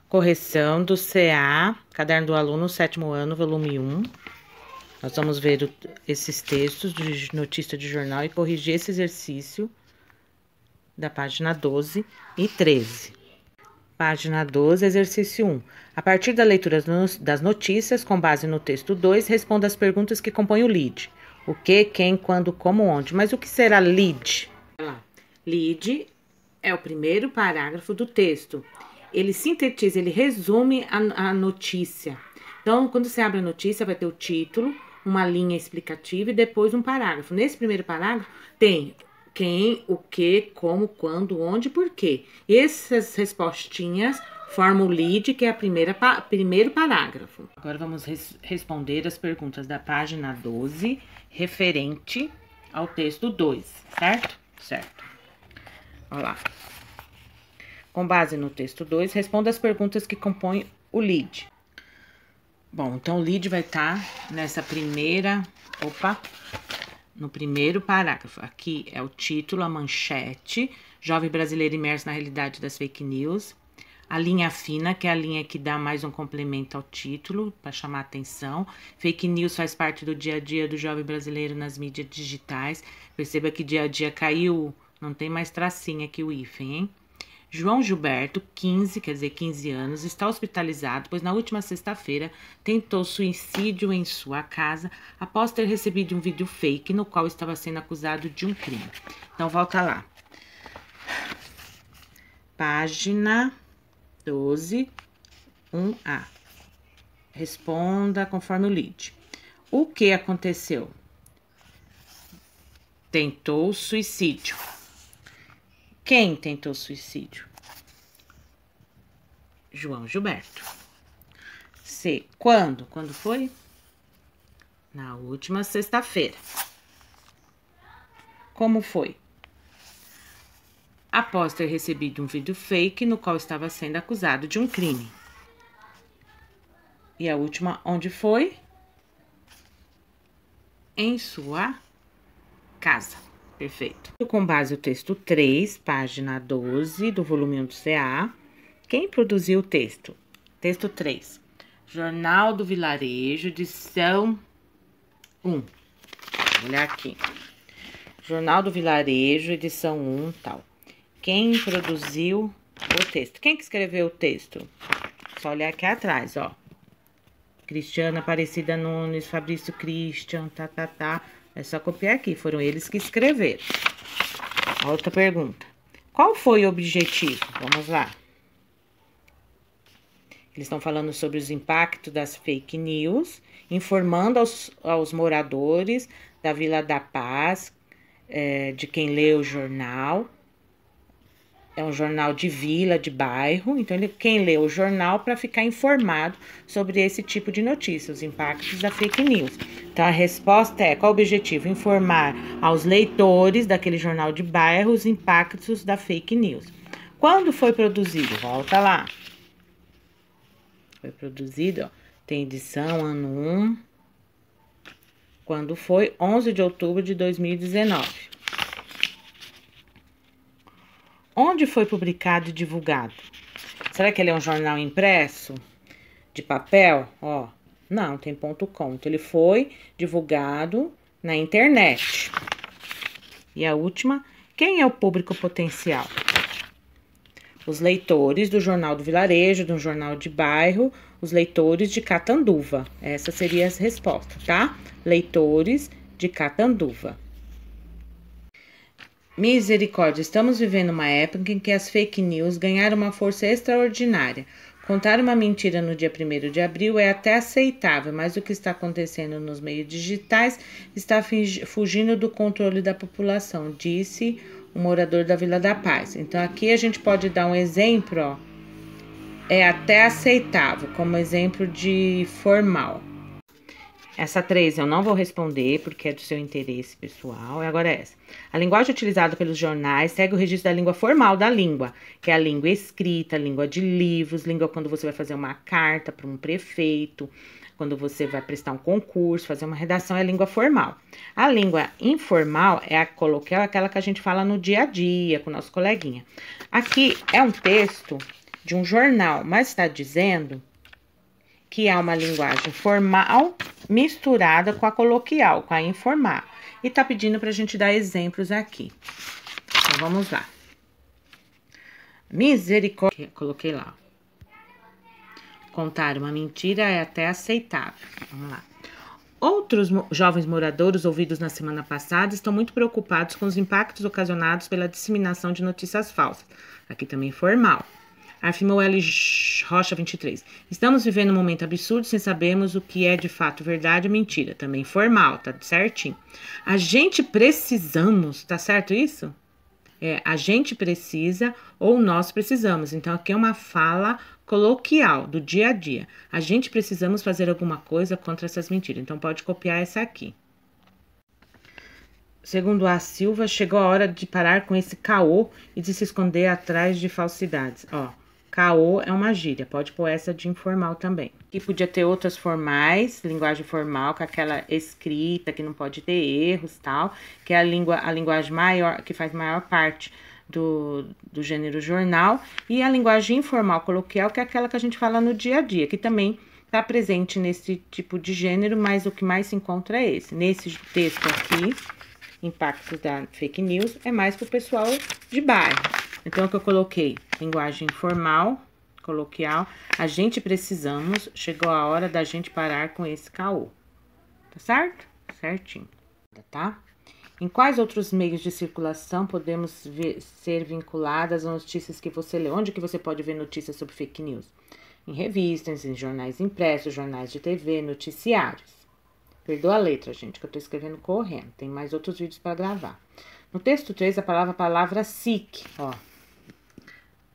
Correção do CA, Caderno do Aluno, 7º ano, volume 1. Nós vamos ver esses textos de notícia de jornal e corrigir esse exercício da página 12 e 13. Página 12, exercício 1. A partir da leitura das notícias, com base no texto 2, responda as perguntas que compõem o lead. O que, quem, quando, como, onde. Mas o que será lead? Lead é o primeiro parágrafo do texto. Ele sintetiza, ele resume a notícia. Então, quando você abre a notícia, vai ter o título, uma linha explicativa e depois um parágrafo. Nesse primeiro parágrafo, tem quem, o que, como, quando, onde, por quê. Essas respostinhas formam o lead, que é o primeiro parágrafo. Agora, vamos responder as perguntas da página 12, referente ao texto 2, certo? Certo. Olha lá. Com base no texto 2, responda as perguntas que compõem o lead. Bom, então o lead vai estar nessa no primeiro parágrafo. Aqui é o título, a manchete, jovem brasileiro imerso na realidade das fake news. A linha fina, que é a linha que dá mais um complemento ao título, para chamar a atenção. Fake news faz parte do dia a dia do jovem brasileiro nas mídias digitais. Perceba que dia a dia caiu, não tem mais tracinho aqui o hífen, hein? João Gilberto, 15 anos, está hospitalizado, pois na última sexta-feira tentou suicídio em sua casa após ter recebido um vídeo fake no qual estava sendo acusado de um crime. Então, volta lá. Página 12, 1A. Responda conforme o lead. O que aconteceu? Tentou suicídio. Quem tentou suicídio? João Gilberto. C. Quando? Quando foi? Na última sexta-feira. Como foi? Após ter recebido um vídeo fake no qual estava sendo acusado de um crime. E a última, onde foi? Em sua casa. Perfeito. Com base no texto 3, página 12, do volume 1 do CA. Quem produziu o texto? Texto 3. Jornal do Vilarejo, edição 1. Vou olhar aqui. Jornal do Vilarejo, edição 1, tal. Quem produziu o texto? Quem que escreveu o texto? Só olhar aqui atrás, ó. Cristiana Aparecida Nunes, Fabrício Christian, É só copiar aqui, foram eles que escreveram. Outra pergunta. Qual foi o objetivo? Vamos lá. Eles estão falando sobre os impactos das fake news, informando aos moradores da Vila da Paz, de quem lê o jornal. É um jornal de vila, de bairro. Então, quem lê o jornal para ficar informado sobre esse tipo de notícia, os impactos da fake news. Então, a resposta é, qual o objetivo? Informar aos leitores daquele jornal de bairro os impactos da fake news. Quando foi produzido? Volta lá. Foi produzido, ó, tem edição, ano 1. Quando foi? 11 de outubro de 2019. Onde foi publicado e divulgado? Será que ele é um jornal impresso? De papel? Ó, não, tem .com. Então, ele foi divulgado na internet. E a última, quem é o público potencial? Os leitores do Jornal do Vilarejo, do Jornal de Bairro, os leitores de Catanduva. Essas seriam as respostas, tá? Leitores de Catanduva. Misericórdia, estamos vivendo uma época em que as fake news ganharam uma força extraordinária. Contar uma mentira no dia 1º de abril é até aceitável, mas o que está acontecendo nos meios digitais está fugindo do controle da população, disse o morador da Vila da Paz. Então, aqui a gente pode dar um exemplo, ó, é até aceitável, como exemplo de formal. Essa 3 eu não vou responder, porque é do seu interesse pessoal. E agora essa. A linguagem utilizada pelos jornais segue o registro da língua formal da língua, que é a língua escrita, a língua de livros, língua quando você vai fazer uma carta para um prefeito, quando você vai prestar um concurso, fazer uma redação, é a língua formal. A língua informal é a coloquial, aquela que a gente fala no dia a dia, com o nosso coleguinha. Aqui é um texto de um jornal, mas está dizendo que há uma linguagem formal misturada com a coloquial, com a informal. E tá pedindo pra gente dar exemplos aqui. Então, vamos lá. Misericórdia. Coloquei lá. Contar uma mentira é até aceitável. Vamos lá. Outros jovens moradores ouvidos na semana passada estão muito preocupados com os impactos ocasionados pela disseminação de notícias falsas. Aqui também formal. Afirmou L. Rocha 23. Estamos vivendo um momento absurdo sem sabermos o que é de fato verdade ou mentira. Também formal, tá certinho. A gente precisamos, tá certo isso? A gente precisa ou nós precisamos. Então, aqui é uma fala coloquial do dia a dia. A gente precisamos fazer alguma coisa contra essas mentiras. Então, pode copiar essa aqui. Segundo a Silva, chegou a hora de parar com esse caô e de se esconder atrás de falsidades. Ó, caô é uma gíria, pode pôr essa de informal também. Aqui podia ter outras formais, linguagem formal, com aquela escrita que não pode ter erros e tal, que é a linguagem maior, que faz maior parte do gênero jornal, e a linguagem informal coloquial, que é aquela que a gente fala no dia a dia, que também está presente nesse tipo de gênero, mas o que mais se encontra é esse. Nesse texto aqui, impactos da fake news, é mais para o pessoal de bairro. Então, o que eu coloquei? Linguagem informal, coloquial. A gente precisamos, chegou a hora da gente parar com esse caô. Tá certo? Certinho. Tá? Em quais outros meios de circulação podemos ser vinculadas às notícias que você lê? Onde que você pode ver notícias sobre fake news? Em revistas, em jornais impressos, jornais de TV, noticiários. Perdoa a letra, gente, que eu tô escrevendo correndo. Tem mais outros vídeos para gravar. No texto 3, a palavra SIC, ó.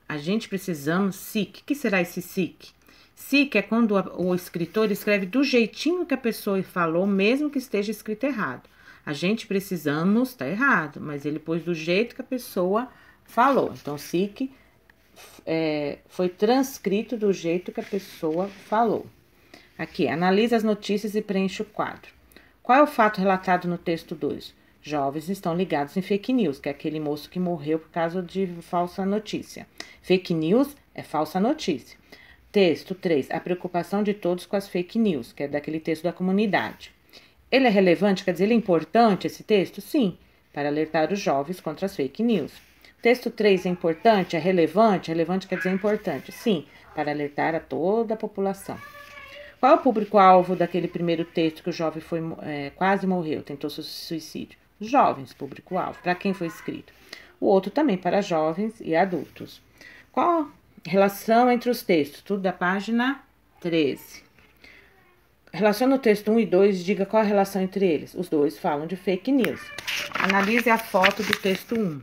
A gente precisamos SIC. O que será esse SIC? SIC é quando o escritor escreve do jeitinho que a pessoa falou, mesmo que esteja escrito errado. A gente precisamos, tá errado, mas ele pôs do jeito que a pessoa falou. Então, SIC foi transcrito do jeito que a pessoa falou. Aqui, analisa as notícias e preenche o quadro. Qual é o fato relatado no texto 2? Jovens estão ligados em fake news, que é aquele moço que morreu por causa de falsa notícia. Fake news é falsa notícia. Texto 3, a preocupação de todos com as fake news, que é daquele texto da comunidade. Ele é relevante, quer dizer, ele é importante, esse texto? Sim, para alertar os jovens contra as fake news. Texto 3 é importante, é relevante? Relevante quer dizer importante? Sim, para alertar a toda a população. Qual é o público-alvo daquele primeiro texto que o jovem quase morreu, tentou suicídio? Os jovens, público-alvo. Para quem foi escrito? O outro também para jovens e adultos. Qual a relação entre os textos? Tudo da página 13. Relaciona o texto 1 e 2, diga qual a relação entre eles. Os dois falam de fake news. Analise a foto do texto 1.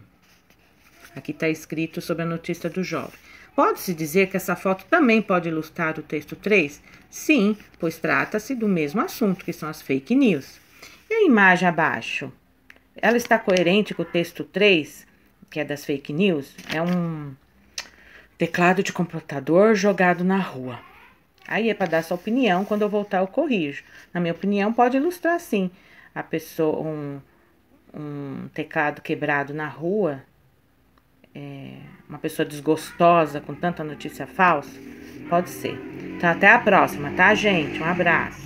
Aqui está escrito sobre a notícia do jovem. Pode-se dizer que essa foto também pode ilustrar o texto 3? Sim, pois trata-se do mesmo assunto, que são as fake news. E a imagem abaixo? Ela está coerente com o texto 3, que é das fake news? É um teclado de computador jogado na rua. Aí é para dar sua opinião, quando eu voltar eu corrijo. Na minha opinião, pode ilustrar sim. A pessoa, um teclado quebrado na rua, uma pessoa desgostosa com tanta notícia falsa, pode ser. Então, até a próxima, tá, gente? Um abraço.